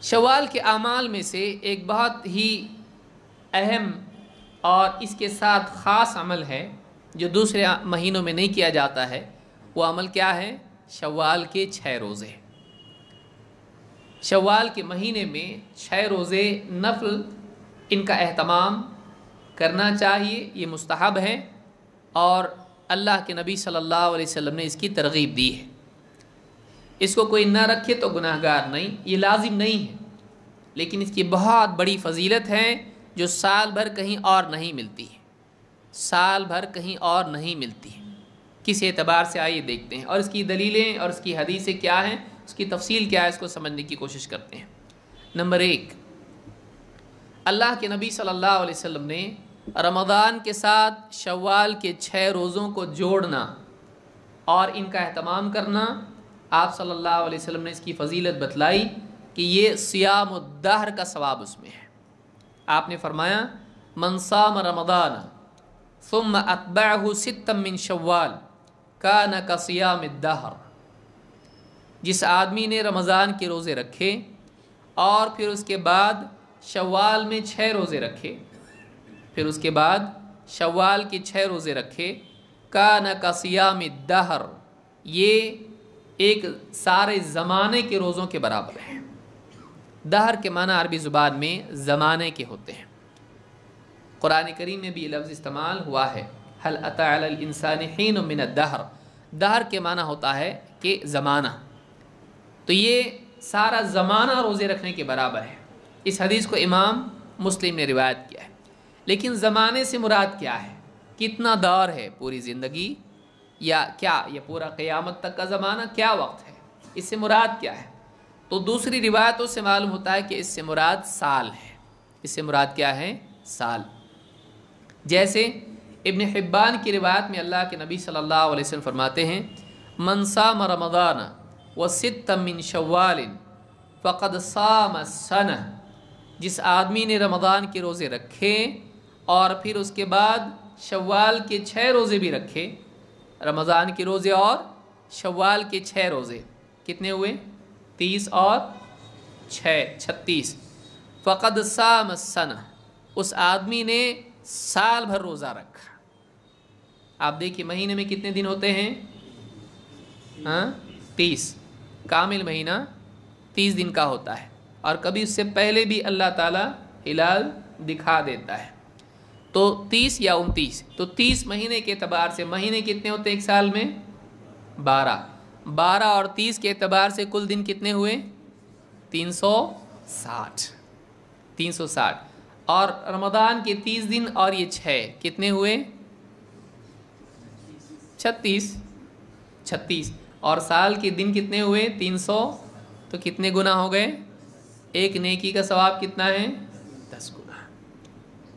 शव्वाल के अमाल में से एक बहुत ही अहम और इसके साथ ख़ास अमल है जो दूसरे महीनों में नहीं किया जाता है। वो अमल क्या है? शव्वाल के 6 रोज़े। शव्वाल के महीने में 6 रोज़े नफल, इनका एहतमाम करना चाहिए, ये मुस्तहब है और अल्लाह के नबी सल्लल्लाहु अलैहि वसल्लम ने इसकी तरगीब दी है। इसको कोई ना रखे तो गुनाहगार नहीं, ये लाजिम नहीं है, लेकिन इसकी बहुत बड़ी फजीलत है जो साल भर कहीं और नहीं मिलती है, साल भर कहीं और नहीं मिलती है। किस एतबार से आइए देखते हैं और इसकी दलीलें और इसकी हदीसें क्या हैं, उसकी तफसील क्या है, इसको समझने की कोशिश करते हैं। नंबर 1, अल्लाह के नबी सल्लल्लाहु अलैहि वसल्लम ने रमज़ान के साथ शव्वाल के 6 रोज़ों को जोड़ना और इनका एहतमाम करना, आप सल्लल्लाहु अलैहि वसल्लम ने इसकी फ़जीलत बतलाई कि ये सियामुद्दहर का सवाब उसमें है। आपने फरमाया मन साम रमज़ान सुम्मा अत्बअहु सित्तम मिन शव्वाल काना का सियामुद्दहर। जिस आदमी ने रमज़ान के रोज़े रखे और फिर उसके बाद शव्वाल में 6 रोज़े रखे, फिर उसके बाद शव्वाल के 6 रोज़े रखे, काना का सियामुद्दहर, ये एक सारे ज़माने के रोज़ों के बराबर है। दहर के माना अरबी ज़ुबान में ज़माने के होते हैं। कुरान करीम में भी ये लफ्ज़ इस्तेमाल हुआ है, हल अता अलल इंसानि हीनुम मिन अद-दहर। दहर के माना होता है कि ज़माना, तो ये सारा ज़माना रोज़े रखने के बराबर है। इस हदीस को इमाम मुस्लिम ने रिवायत किया है। लेकिन ज़माने से मुराद क्या है? कितना दौर है? पूरी ज़िंदगी या क्या ये पूरा क़यामत तक का ज़माना, क्या वक्त है? इससे मुराद क्या है? तो दूसरी रिवायतों से मालूम होता है कि इससे मुराद साल है। इससे मुराद क्या है? साल। जैसे इब्न हिब्बान की रिवायत में अल्लाह के नबी सल्लल्लाहु अलैहि वसल्लम फरमाते हैं मन साम रमज़ान व सित्तम मिन शव्वालिन फ़क़द साम सना। जिस आदमी ने रमज़ान के रोज़े रखे और फिर उसके बाद शव्वाल के 6 रोज़े भी रखे, रमज़ान के रोज़े और शव्वाल के 6 रोज़े कितने हुए? 30 और 6 36। फ़क़द साम सना, उस आदमी ने साल भर रोज़ा रखा। आप देखिए महीने में कितने दिन होते हैं? 30। कामिल महीना 30 दिन का होता है और कभी उससे पहले भी अल्लाह ताला हिलाल दिखा देता है, तो 30 या 29। तो 30 महीने के एतबार से महीने कितने होते हैं एक साल में? 12। 12 और 30 के एतबार से कुल दिन कितने हुए? 360। 360 और रमज़ान के 30 दिन और ये 6 कितने हुए? 36। 36 और साल के दिन कितने हुए? 300। तो कितने गुना हो गए? एक नेकी का सवाब कितना है? 10 गुना।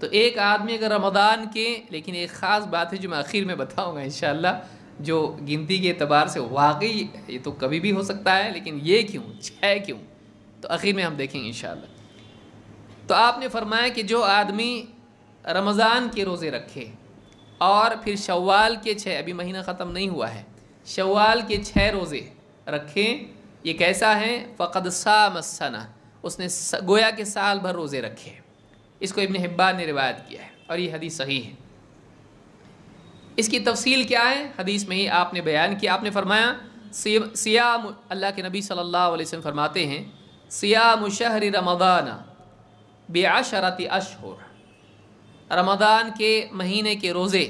तो एक आदमी अगर रमज़ान के, लेकिन एक ख़ास बात है जो मैं आखिर में बताऊंगा इंशाअल्लाह, जो गिनती के एतबार से वाकई ये तो कभी भी हो सकता है, लेकिन ये क्यों 6 क्यों, तो आखिर में हम देखेंगे इंशाअल्लाह। तो आपने फरमाया कि जो आदमी रमज़ान के रोज़े रखे और फिर शव्वाल के 6, अभी महीना ख़त्म नहीं हुआ है, शव्वाल के 6 रोज़े रखे, ये कैसा है? फ़क़द साम सना, उसने गोया के साल भर रोज़े रखे। इसको इब्न हिब्बान ने रिवायत किया है और ये हदीस सही है। इसकी तफसील क्या है? हदीस में ही आपने बयान किया। आपने फरमाया सियाम, अल्लाह के नबी सल्लल्लाहु अलैहि वसल्लम फरमाते हैं सियाम शहर रमज़ान बिअशरति अशहुर, रमज़ान के महीने के रोज़े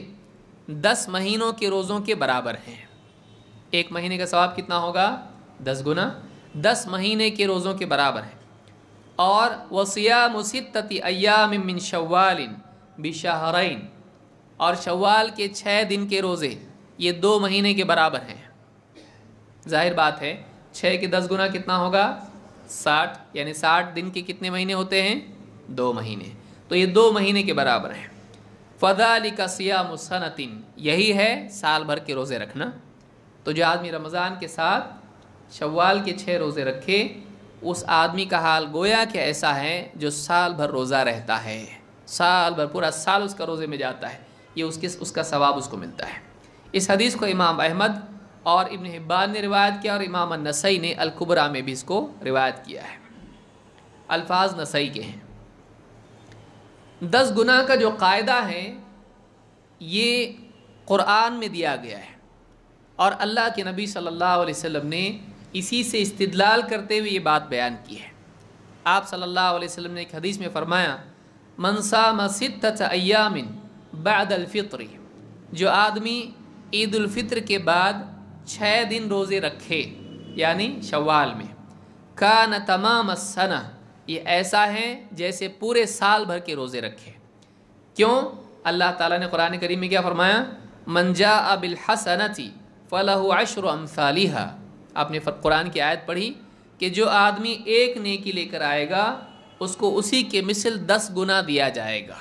10 महीनों के रोज़ों के बराबर हैं। एक महीने का सवाब कितना होगा? 10 गुना। 10 महीने के रोज़ों के बराबर है। और वसियाम सित्तति अय्याम मिन शव्वालिन बिशहरैन, और शव्वाल के 6 दिन के रोज़े ये 2 महीने के बराबर हैं। जाहिर बात है 6 के 10 गुना कितना होगा? 60, यानी 60 दिन के कितने महीने होते हैं? 2 महीने। तो ये 2 महीने के बराबर हैं। फ़ज़ालिका सियामु सनतिन, यही है साल भर के रोज़े रखना। तो जो आदमी रमज़ान के साथ शव्वाल के 6 रोज़े रखे, उस आदमी का हाल गोया कि ऐसा है जो साल भर रोज़ा रहता है, साल भर पूरा साल उसका रोज़े में जाता है, ये उसका सवाब उसको मिलता है। इस हदीस को इमाम अहमद और इब्न हिब्बान ने रिवायत किया और इमाम अन-नसई ने अल-कुबरा में भी इसको रिवायत किया है। अल्फाज नसई के हैं। 10 गुनाह का जो कायदा है ये क़ुरआन में दिया गया है और अल्लाह के नबी सल्लल्लाहु अलैहि वसल्लम ने इसी से इस्तिदलाल करते हुए ये बात बयान की है। आप सल्लल्लाहु अलैहि वसल्लम ने एक हदीस में फरमाया, मन साम सित्तत अय्यामिन बअदल फित्री, जो आदमी ईद उल फित्र के बाद 6 दिन रोज़े रखे यानी शव्वाल में, कान तमाम सना, ये ऐसा है जैसे पूरे साल भर के रोज़े रखे। क्यों? अल्लाह ताला ने कुरान करीम में क्या फरमाया, मन जाअ बिल हसनति फलहु अश्रु अम्सालिहा। आपने कुरान की आयत पढ़ी कि जो आदमी एक नेकी लेकर आएगा उसको उसी के मिसल 10 गुना दिया जाएगा।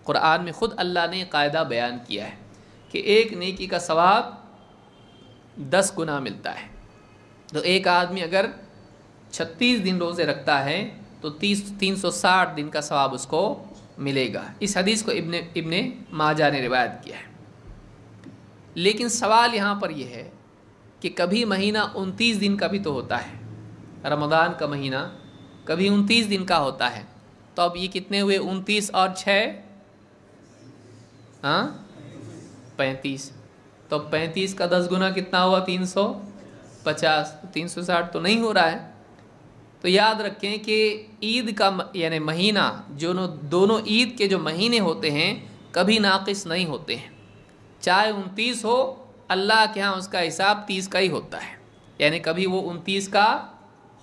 कुरान में ख़ुद अल्लाह ने कायदा बयान किया है कि एक नेकी का सवाब 10 गुना मिलता है। तो एक आदमी अगर 36 दिन रोज़े रखता है तो 360 दिन का सवाब उसको मिलेगा। इस हदीस को इब्ने माजा ने रिवायत किया है। लेकिन सवाल यहाँ पर यह है कि कभी महीना 29 दिन का भी तो होता है, रमज़ान का महीना कभी 29 दिन का होता है। तो अब ये कितने हुए? 29 और 6 35। तो 35 का 10 गुना कितना हुआ? 350। 360 तो नहीं हो रहा है। तो याद रखें कि ईद का यानी महीना, जो दोनों ईद के जो महीने होते हैं कभी नाक़िस नहीं होते हैं। चाहे 29 हो, अल्लाह के यहाँ उसका हिसाब 30 का ही होता है। यानी कभी वो 29 का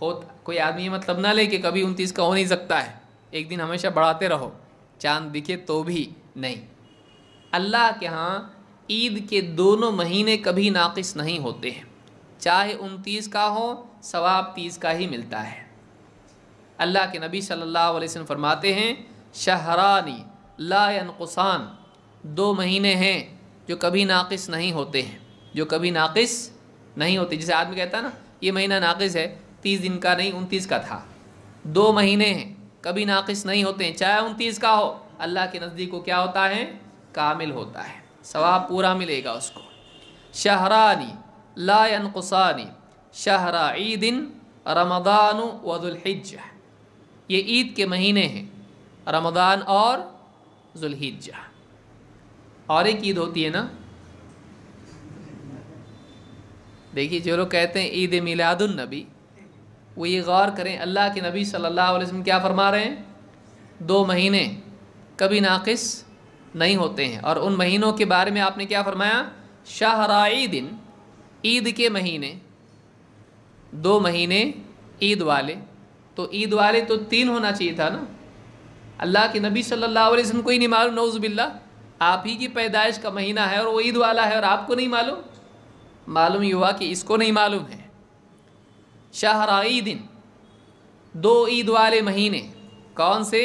हो, कोई आदमी ये मतलब ना ले कि कभी 29 का हो नहीं सकता है, एक दिन हमेशा बढ़ाते रहो, चांद दिखे तो भी नहीं। अल्लाह के यहाँ ईद के दोनों महीने कभी नाक़िस नहीं होते हैं। चाहे 29 का हो, सवाब 30 का ही मिलता है। अल्लाह के नबी सल्लल्लाहु अलैहि वसल्लम फरमाते हैं, शहरानी ला यनक़ुसान, 2 महीने हैं जो कभी नाक़िस नहीं होते हैं, जो कभी नाक़िस नहीं होते। जैसे आदमी कहता है ना, ये महीना नाक़िस है, 30 दिन का नहीं 29 का था। 2 महीने हैं कभी नाक़िस नहीं होते हैं, चाहे 29 का हो, अल्लाह के नज़दीक को क्या होता है? कामिल होता है, सवाब पूरा मिलेगा उसको। शहरानी ला यनक़ुसानी शहरा ईदिन रमज़ान व ज़ुल्हिज्जा, ये ईद के महीने हैं, रमज़ान और ज़ुल्हिज्जा। और एक ईद होती है ना, देखिए जो लोग कहते हैं ईद मिलादुन नबी, वो ये गौर करें अल्लाह के नबी सल्लल्लाहु अलैहि वसल्लम क्या फरमा रहे हैं? 2 महीने कभी नाक़िस नहीं होते हैं। और उन महीनों के बारे में आपने क्या फरमाया? शहरा ईदिन, ईद के महीने, 2 महीने ईद वाले। तो ईद वाले तो 3 होना चाहिए था ना। अल्लाह के नबी सल्लल्लाहु अलैहि वसल्लम को ही नहीं मालूम, नऊज़ुबिल्लाह, आप ही की पैदाइश का महीना है और वो ईद वाला है और आपको नहीं मालूम। मालूम ये हुआ कि इसको नहीं मालूम है। शहरा ईदिन, 2 ईद वाले महीने, कौन से?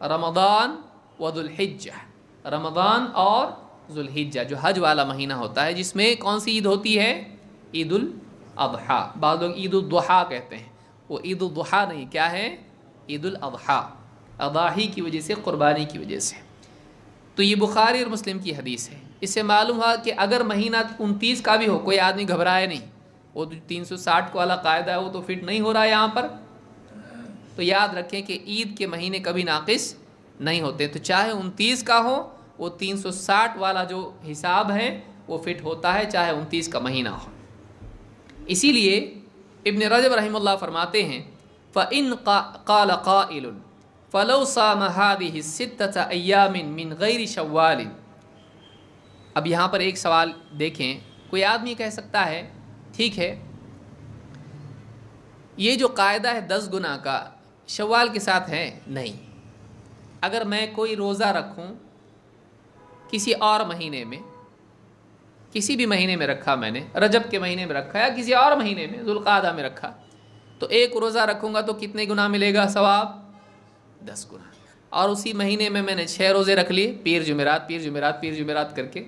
रमज़ान व ज़ुल्हिज्जा, रमज़ान और ज़ुल्हिज्जा, जो हज वाला महीना होता है, जिसमें कौन सी ईद होती है? ईद उल अज़हा। बाद लोग ईद उल दुहा कहते हैं, वो ईद उल दुहा नहीं, क्या है? ईद उल अज़हा, अज़ाही की वजह से, क़ुरबानी की वजह से। तो ये बुखारी और मुस्लिम की हदीस है। इससे मालूम हुआ कि अगर महीना 29 का भी हो, कोई आदमी घबराए नहीं, वो 360 का वाला कायदा है वो तो फिट नहीं हो रहा है यहाँ पर। तो याद रखें कि ईद के महीने कभी नाक़िस नहीं होते। तो चाहे 29 का हो, वो 360 वाला जो हिसाब है वो फिट होता है, चाहे 29 का महीना हो। इसीलिए इब्न रजब रहमतुल्लाह फरमाते हैं, फ़इन क़ाल क़ाइलुन फ़लौ साम हादिहि सित्तत अय्यामिन मिन गैरि शव्वालिन। अब यहाँ पर एक सवाल देखें, कोई आदमी कह सकता है ठीक है, ये जो कायदा है 10 गुना का, शव्वाल के साथ है? नहीं। अगर मैं कोई रोज़ा रखूं किसी और महीने में, किसी भी महीने में रखा, मैंने रजब के महीने में रखा या किसी और महीने में ज़ुल्क़ादा में रखा, तो एक रोज़ा रखूँगा तो कितने गुना मिलेगा सवाब? 10 गुना। और उसी महीने में मैंने 6 रोज़े रख लिए, पीर जुमेरात पीर जुमेरात पीर जुमेरात करके,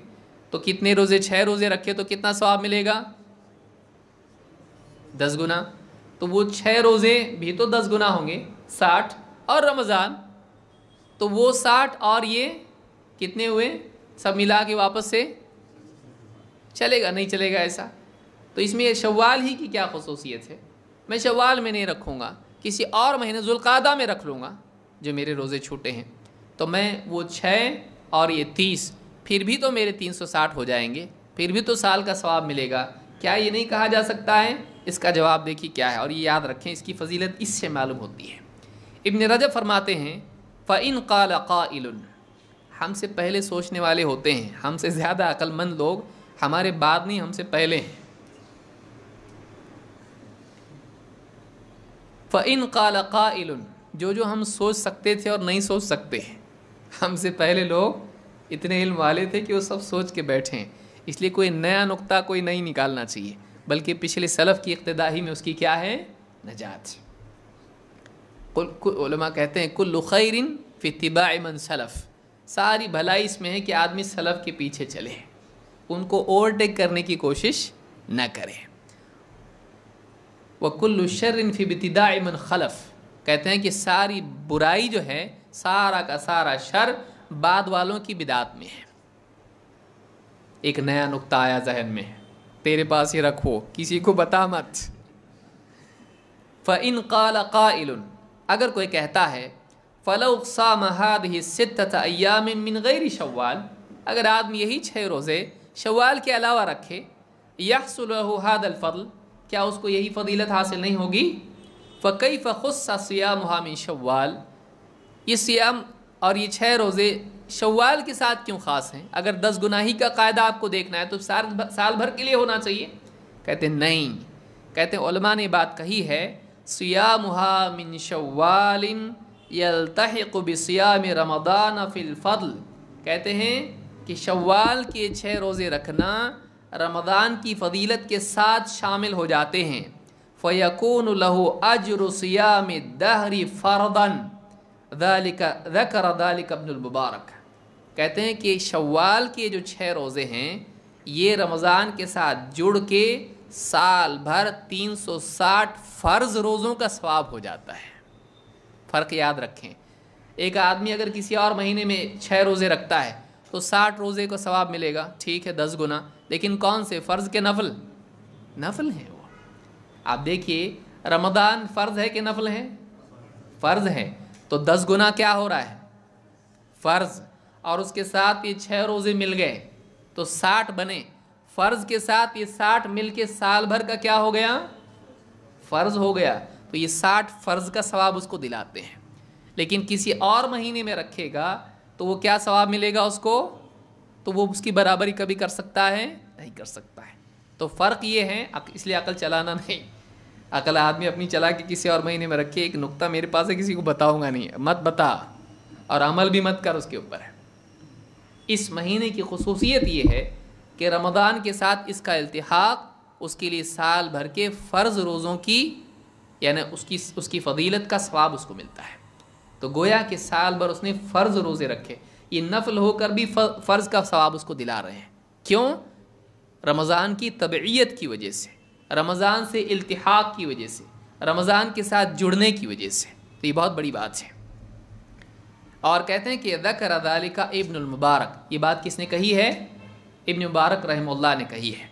तो कितने रोज़े? 6 रोज़े रखे तो कितना सवाब मिलेगा? 10 गुना। तो वो 6 रोज़े भी तो 10 गुना होंगे, 60, और रमज़ान तो वो 60 और ये कितने हुए? सब मिला के वापस से चलेगा? नहीं चलेगा ऐसा। तो इसमें शव्वाल ही की क्या ख़ुसूसियत है? मैं शव्वाल में नहीं रखूँगा کسی اور مہینے ذوالقعدہ میں رکھ لوں گا جو میرے روزے چھوٹے ہیں، تو میں وہ 6 اور یہ 30 پھر بھی تو میرے 360 ہو جائیں گے، پھر بھی تو سال کا ثواب ملے گا، کیا یہ نہیں کہا جا سکتا ہے؟ اس کا جواب دیکھیے کیا ہے، اور یہ یاد رکھیں، اس کی فضیلت اس سے معلوم ہوتی ہے۔ ابن رجب فرماتے ہیں فَإِنْ قَالَ قَائِلٌ، ہم سے پہلے سوچنے والے ہوتے ہیں، ہم سے زیادہ عقل مند لوگ ہمارے بعد نہیں، ہم سے پہلے ہیں۔ فَإِنْ قَالَ قَائِلٌ، جو ہم سوچ سکتے تھے اور نہیں سوچ سکتے ہیں، ہم سے پہلے لوگ اتنے علم والے تھے کہ وہ سب سوچ کے بیٹھے ہیں، اس لیے کوئی نیا نقطہ کوئی نہیں نکالنا چاہیے، بلکہ پچھلے سلف کی اقتداء ہی میں اس کی کیا ہے؟ نجات۔ علماء کہتے ہیں کل خیر فی اتباع من سلف، ساری بھلائی اس میں ہے کہ آدمی سلف کے پیچھے چلے، ان کو اوورٹیک کرنے کی کوشش نہ کرے۔ وَكُلُّ شَرٍ فِي ابْتِدَاءِ مَنْ خَلَف، کہتے ہیں کہ ساری برائی جو ہے، سارا کا سارا شر بعد والوں کی بدعت میں ہے۔ ایک نیا نقطہ آیا ذہن میں، تیرے پاس ہی رکھو، کسی کو بتا مت۔ فَإِنْ قَالَ قَائِلٌ، اگر کوئی کہتا ہے فَلَوْ صَامَ هَٰذِهِ السِّتَّةَ أَيَّامٍ مِّن غَيْرِ شَوَّالٍ، اگر آدمی یہی 6 روزے شوال کے علاوہ رکھے، يَحْصُلُ لَهُ هَٰذَا الْفَضْلُ، کیا اس کو یہی فضیلت حاصل نہیں ہوگی؟ فَكَيْفَ خُصَّ صِيَامُهَا مِن شَوَّالٍ، یہ سیام اور یہ 6 روزے شوال کے ساتھ کیوں خاص ہیں؟ اگر 10 گناہی کا قاعدہ آپ کو دیکھنا ہے تو سال بھر کے لیے ہونا چاہیے۔ کہتے ہیں نہیں، کہتے ہیں علماء نے بات کہی ہے صِيَامُهَا مِن شَوَّالٍ يَلْتَحِقُ بِصِيَامِ رَمَضَانَ فِي الْفَضْلِ، کہتے ہیں کہ شوال کے 6 روزے رکھنا رمضان کی فضیلت کے ساتھ شامل ہو جاتے ہیں۔ فَيَكُونُ لَهُ أَجْرُ صِيَامِ الدَّهْرِ فَرْضًا، ذَكَرَ ذَلِكَ ابن المبارک، کہتے ہیں کہ شوال کے جو 6 روزے ہیں یہ رمضان کے ساتھ جڑ کے سال بھر 360 فرض روزوں کا ثواب ہو جاتا ہے۔ فرق یاد رکھیں، ایک آدمی اگر کسی اور مہینے میں 6 روزے رکھتا ہے تو 60 روزے کا ثواب ملے گا، ٹھیک ہے 10 گنا، لیکن کون سے؟ فرض کے نفل؟ نفل ہیں وہ۔ آپ دیکھیے رمضان فرض ہے کہ نفل ہے؟ فرض ہے، تو 10 گنا کیا ہو رہا ہے؟ فرض، اور اس کے ساتھ یہ 6 روزے مل گئے تو 60 بنے، فرض کے ساتھ یہ 60 مل کے سال بھر کا کیا ہو گیا؟ فرض ہو گیا، تو یہ 60 فرض کا ثواب اس کو دلاتے ہیں۔ لیکن کسی اور مہینے میں رکھے گا تو وہ کیا ثواب ملے گا اس کو؟ تو وہ اس کی برابری کبھی کر سکتا ہے؟ نہیں کر سکتا ہے۔ تو فرق یہ ہے، اس لیے عقل چلانا نہیں، عقل آدمی اپنی چلا کے کسی اور مہینے میں رکھے، ایک نقطہ میرے پاس ہے کسی کو بتاؤں گا نہیں، مت بتا، اور عمل بھی مت کر اس کے اوپر ہے۔ اس مہینے کی خصوصیت یہ ہے کہ رمضان کے ساتھ اس کا التحاق اس کے لیے سال بھر کے فرض روزوں کی، یعنی اس کی فضیلت کا ثواب اس کو ملتا ہے۔ تو گویا کہ سال بھر اس نے فرض روزے رکھے، یہ نفل ہو کر بھی فرض کا ثواب اس کو دلا رہے ہیں۔ کیوں؟ رمضان کی تبعیت کی وجہ سے، رمضان سے التحاق کی وجہ سے، رمضان کے ساتھ جڑنے کی وجہ سے، تو یہ بہت بڑی بات ہے۔ اور کہتے ہیں کہ ذکر ذالک ابن المبارک، یہ بات کس نے کہی ہے؟ ابن مبارک رحمہ اللہ نے کہی ہے۔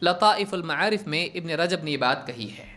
لطائف المعارف میں ابن رجب نے یہ بات کہی ہے۔